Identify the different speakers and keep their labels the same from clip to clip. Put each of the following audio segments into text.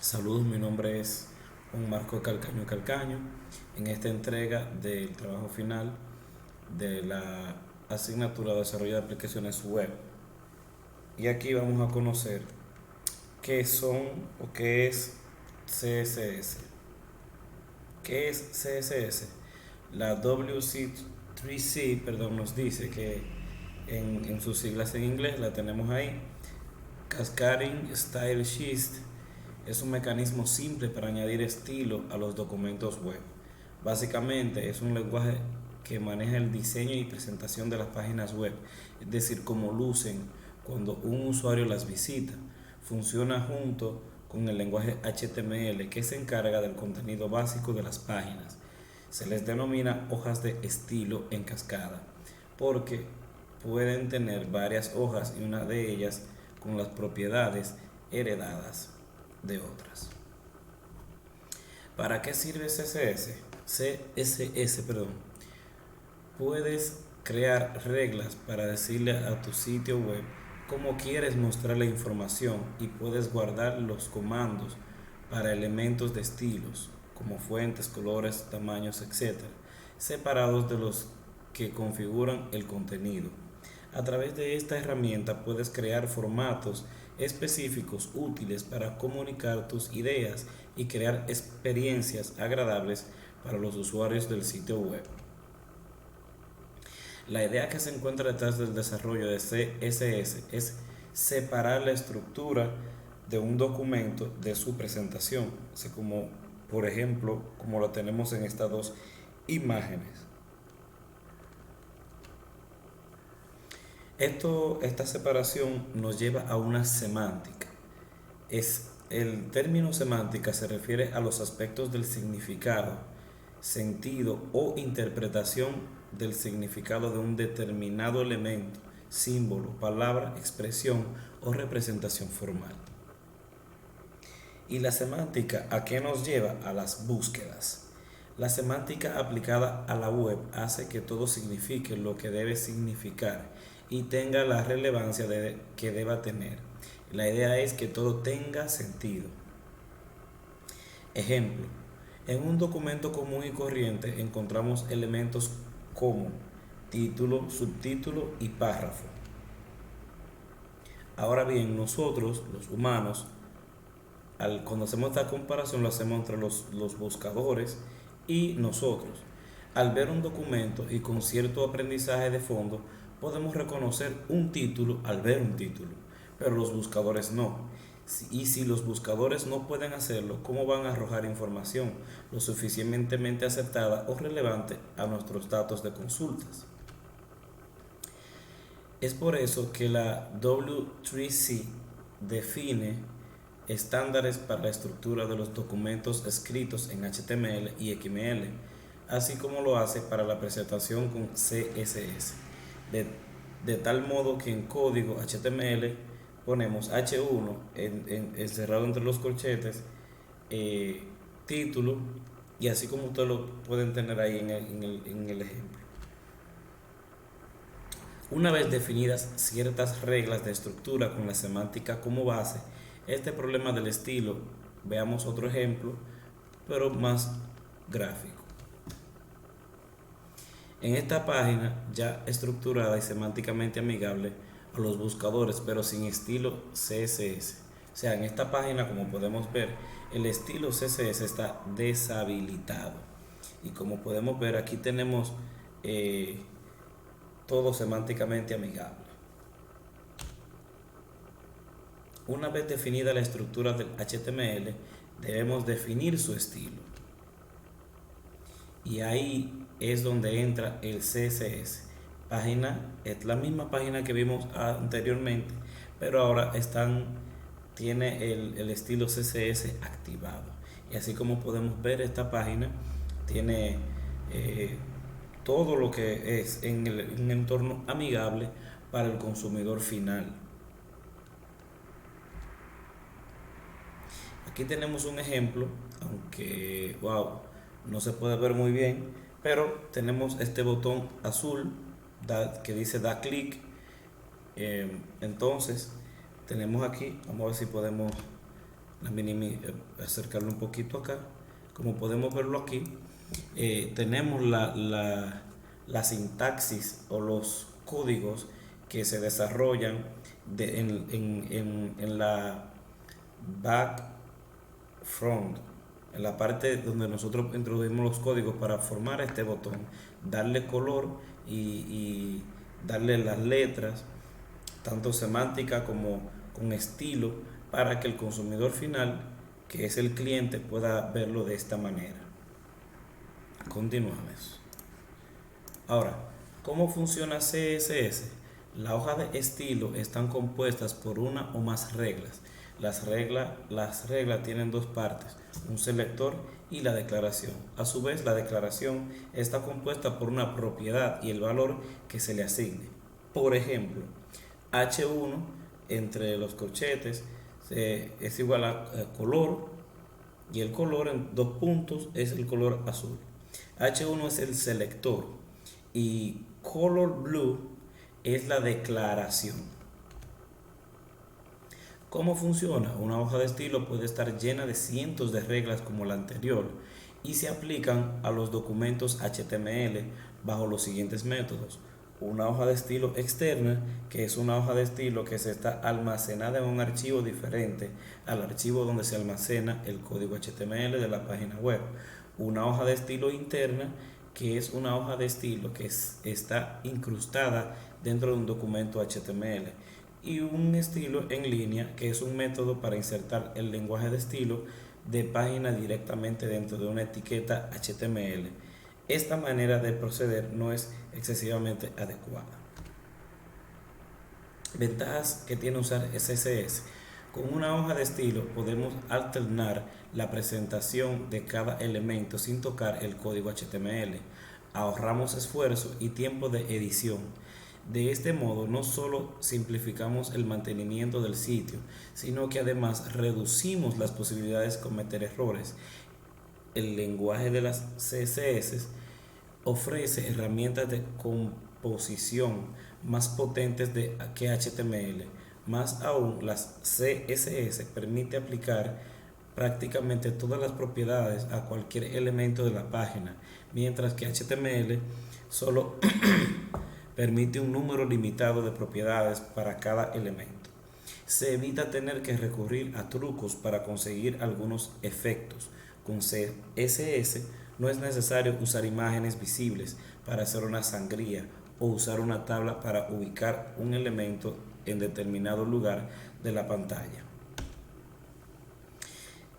Speaker 1: Saludos, mi nombre es Juan Marco Calcaño Calcaño. En esta entrega del trabajo final de la asignatura de desarrollo de aplicaciones web. Y aquí vamos a conocer qué son o qué es CSS. ¿Qué es CSS? La WC3C, perdón, nos dice que en sus siglas en inglés la tenemos ahí. Cascading Style Sheet es un mecanismo simple para añadir estilo a los documentos web. Básicamente es un lenguaje que maneja el diseño y presentación de las páginas web, es decir, cómo lucen cuando un usuario las visita. Funciona junto con el lenguaje HTML que se encarga del contenido básico de las páginas. Se les denomina hojas de estilo en cascada porque pueden tener varias hojas y una de ellas con las propiedades heredadas de otras. ¿Para qué sirve CSS? CSS, perdón. Puedes crear reglas para decirle a tu sitio web cómo quieres mostrar la información y puedes guardar los comandos para elementos de estilos como fuentes, colores, tamaños, etcétera, separados de los que configuran el contenido. A través de esta herramienta puedes crear formatos específicos útiles para comunicar tus ideas y crear experiencias agradables para los usuarios del sitio web. La idea que se encuentra detrás del desarrollo de CSS es separar la estructura de un documento de su presentación, así como, por ejemplo, como lo tenemos en estas dos imágenes. Esta separación nos lleva a una semántica. El término semántica se refiere a los aspectos del significado, sentido o interpretación del significado de un determinado elemento, símbolo, palabra, expresión o representación formal. ¿Y la semántica a qué nos lleva? A las búsquedas. La semántica aplicada a la web hace que todo signifique lo que debe significar y tenga la relevancia que deba tener. La idea es que todo tenga sentido. Ejemplo, en un documento común y corriente encontramos elementos como título, subtítulo y párrafo. Ahora bien, nosotros, los humanos, cuando hacemos esta comparación lo hacemos entre los buscadores y nosotros. Al ver un documento y con cierto aprendizaje de fondo, podemos reconocer un título al ver un título, pero los buscadores no. Y si los buscadores no pueden hacerlo, ¿cómo van a arrojar información lo suficientemente acertada o relevante a nuestros datos de consultas? Es por eso que la W3C define estándares para la estructura de los documentos escritos en HTML y XML, así como lo hace para la presentación con CSS. De, de tal modo que en código HTML ponemos H1 encerrado entre los corchetes, eh, título, y así como ustedes lo pueden tener ahí en el ejemplo. Una vez definidas ciertas reglas de estructura con la semántica como base, este problema del estilo, veamos otro ejemplo, pero más gráfico. En esta página ya estructurada y semánticamente amigable a los buscadores, pero sin estilo CSS. O sea, en esta página, como podemos ver, el estilo CSS está deshabilitado. Y como podemos ver, aquí tenemos todo semánticamente amigable. Una vez definida la estructura del HTML, debemos definir su estilo. Y ahí es donde entra el CSS. Es la misma página que vimos anteriormente, pero ahora tiene el estilo CSS activado. Y así como podemos ver, esta página tiene todo lo que es en un entorno amigable para el consumidor final. Aquí tenemos un ejemplo, aunque wow, no se puede ver muy bien, pero tenemos este botón azul que dice da clic. Entonces tenemos aquí, vamos a ver si podemos acercarlo un poquito acá. Como podemos verlo aquí, tenemos la sintaxis o los códigos que se desarrollan en la back front, en la parte donde nosotros introducimos los códigos para formar este botón, darle color y darle las letras, tanto semántica como con estilo, para que el consumidor final, que es el cliente, pueda verlo de esta manera. Continuamos. Ahora, ¿cómo funciona CSS? La hoja de estilo están compuestas por una o más reglas. Las reglas tienen dos partes, un selector y la declaración. A su vez, la declaración está compuesta por una propiedad y el valor que se le asigne. Por ejemplo, H1 entre los corchetes es igual a color, y el color en dos puntos es el color azul. H1 es el selector y color blue es la declaración. ¿Cómo funciona? Una hoja de estilo puede estar llena de cientos de reglas como la anterior y se aplican a los documentos HTML bajo los siguientes métodos. Una hoja de estilo externa, que es una hoja de estilo que se está almacenada en un archivo diferente al archivo donde se almacena el código HTML de la página web. Una hoja de estilo interna, que es una hoja de estilo que está incrustada dentro de un documento HTML. Y un estilo en línea, que es un método para insertar el lenguaje de estilo de página directamente dentro de una etiqueta HTML. Esta manera de proceder no es excesivamente adecuada. Ventajas que tiene usar CSS. Con una hoja de estilo podemos alternar la presentación de cada elemento sin tocar el código HTML. Ahorramos esfuerzo y tiempo de edición. De este modo no solo simplificamos el mantenimiento del sitio, sino que además reducimos las posibilidades de cometer errores. El lenguaje de las CSS ofrece herramientas de composición más potentes que HTML. Más aún, las CSS permite aplicar prácticamente todas las propiedades a cualquier elemento de la página, mientras que HTML solo permite un número limitado de propiedades para cada elemento. Se evita tener que recurrir a trucos para conseguir algunos efectos. Con CSS no es necesario usar imágenes visibles para hacer una sangría o usar una tabla para ubicar un elemento en determinado lugar de la pantalla.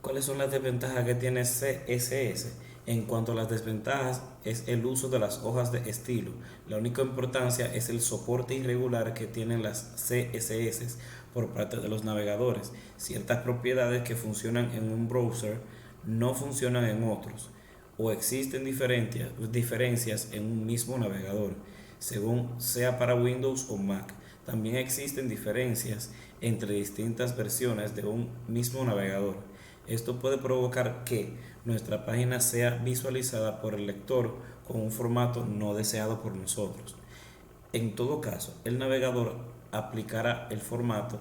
Speaker 1: ¿Cuáles son las desventajas que tiene CSS? En cuanto a las desventajas, es el uso de las hojas de estilo. La única importancia es el soporte irregular que tienen las CSS por parte de los navegadores. Ciertas propiedades que funcionan en un browser no funcionan en otros, o existen diferencias en un mismo navegador, según sea para Windows o Mac. También existen diferencias entre distintas versiones de un mismo navegador. Esto puede provocar que nuestra página sea visualizada por el lector con un formato no deseado por nosotros. En todo caso, el navegador aplicará el formato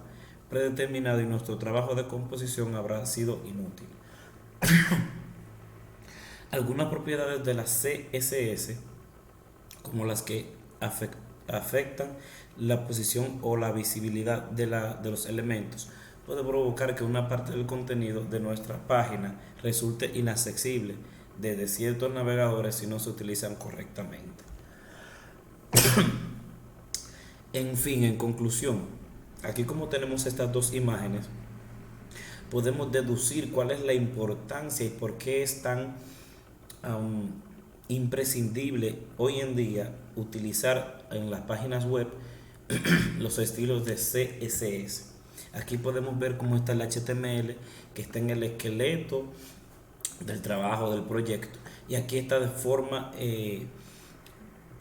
Speaker 1: predeterminado y nuestro trabajo de composición habrá sido inútil. Algunas propiedades de la CSS, como las que afectan la posición o la visibilidad de los elementos, puede provocar que una parte del contenido de nuestra página resulte inaccesible desde ciertos navegadores si no se utilizan correctamente. En fin, en conclusión, aquí como tenemos estas dos imágenes, podemos deducir cuál es la importancia y por qué es tan imprescindible hoy en día utilizar en las páginas web los estilos de CSS. Aquí podemos ver cómo está el HTML, que está en el esqueleto del trabajo del proyecto, y aquí está de forma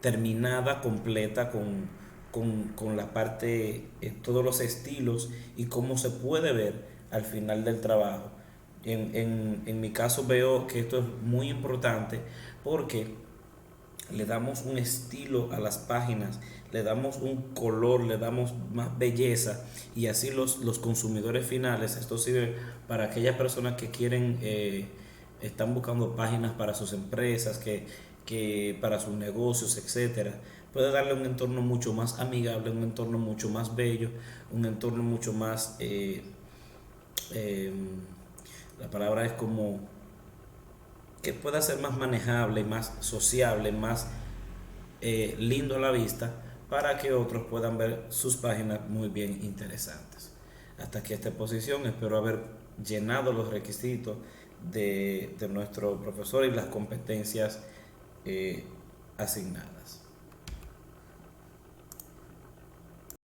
Speaker 1: terminada, completa, con la parte, todos los estilos y cómo se puede ver al final del trabajo. En mi caso veo que esto es muy importante porque le damos un estilo a las páginas, le damos un color, le damos más belleza, y así los consumidores finales, esto sirve para aquellas personas que quieren, están buscando páginas para sus empresas, que para sus negocios, etcétera. Puede darle un entorno mucho más amigable, un entorno mucho más bello, un entorno mucho más, eh, la palabra es como que pueda ser más manejable, más sociable, más lindo a la vista, para que otros puedan ver sus páginas muy bien interesantes. Hasta aquí esta exposición, espero haber llenado los requisitos de nuestro profesor y las competencias eh, asignadas.